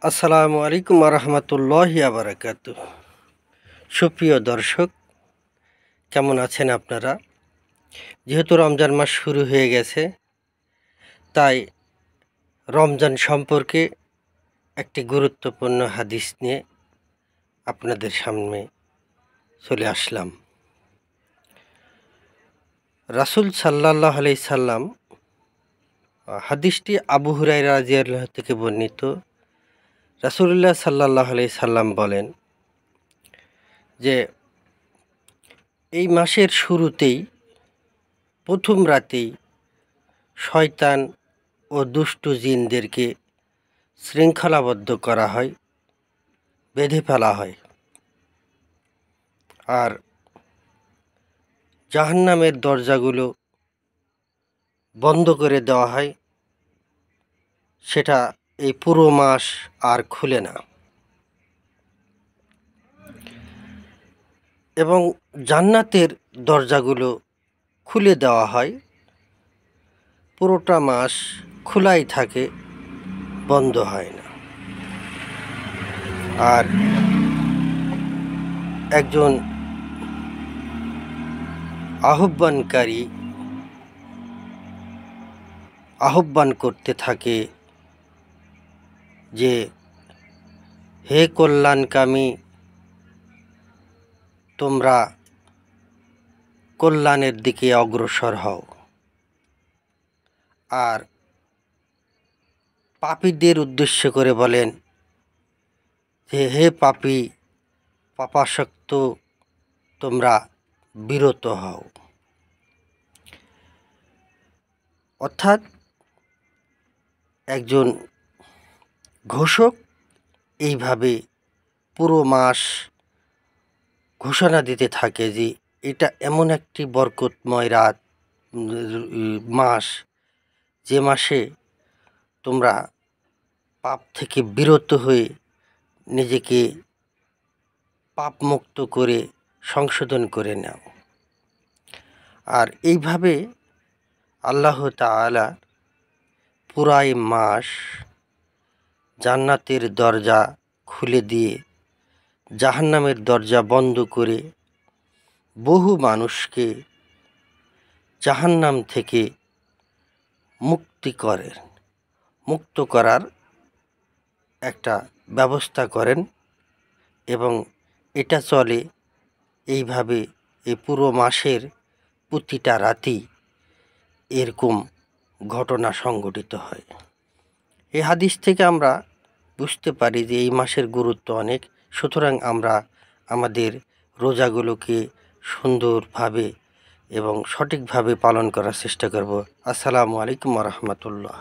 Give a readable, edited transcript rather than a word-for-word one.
আসসালামু আলাইকুম রহমতুল্লাহি আবরাকাতু। সুপ্রিয় দর্শক, কেমন আছেন আপনারা? যেহেতু রমজান মাস শুরু হয়ে গেছে, তাই রমজান সম্পর্কে একটি গুরুত্বপূর্ণ হাদিস নিয়ে আপনাদের সামনে চলে আসলাম। রাসূল সাল্লাল্লাহু আলাইহি সাল্লাম, হাদিসটি আবু হুরায়রা রাদিয়াল্লাহু থেকে বর্ণিত। রাসূলুল্লাহ সাল্লাল্লাহু আলাইহি সাল্লাম বলেন যে এই মাসের শুরুতেই, প্রথম রাতেই শয়তান ও দুষ্টু জিনদেরকে শৃঙ্খলাবদ্ধ করা হয়, বেঁধে ফেলা হয়, আর জাহান্নামের দরজাগুলো বন্ধ করে দেওয়া হয়। সেটা এই পুরো মাস আর খুলে না, এবং জান্নাতের দরজাগুলো খুলে দেওয়া হয়। পুরোটা মাস খোলাই থাকে, বন্ধ হয় না। আর একজন আহ্বানকারী আহ্বান করতে থাকে যে, হে কল্যাণকামী, তোমরা কল্যাণের দিকে অগ্রসর হও। আর পাপীদের উদ্দেশ্য করে বলেন যে, হে পাপী, পাপাসক্ত, তোমরা বিরত হও। অর্থাৎ একজন ঘোষক এইভাবে পুরো মাস ঘোষণা দিতে থাকে যে এটা এমন একটি বরকতময় মাস, যে মাসে তোমরা পাপ থেকে বিরত হয়ে নিজেকে পাপমুক্ত করে সংশোধন করে নাও। আর এইভাবে আল্লাহ তাআলা পুরাই মাস জান্নাতের দরজা খুলে দিয়ে জাহান্নামের দরজা বন্ধ করে বহু মানুষকে জাহান্নাম থেকে মুক্ত করার একটা ব্যবস্থা করেন, এবং এটা চলে এইভাবে। এই পুরো মাসের প্রতিটা রাতেই এরকম ঘটনা সংঘটিত হয়। এই হাদিস থেকে আমরা বুঝতে পারি যে এই মাসের গুরুত্ব অনেক। সুতরাং আমরা আমাদের রোজাগুলোকে সুন্দরভাবে এবং সঠিকভাবে পালন করার চেষ্টা করব। আসসালামু আলাইকুম রহমতুল্লাহ।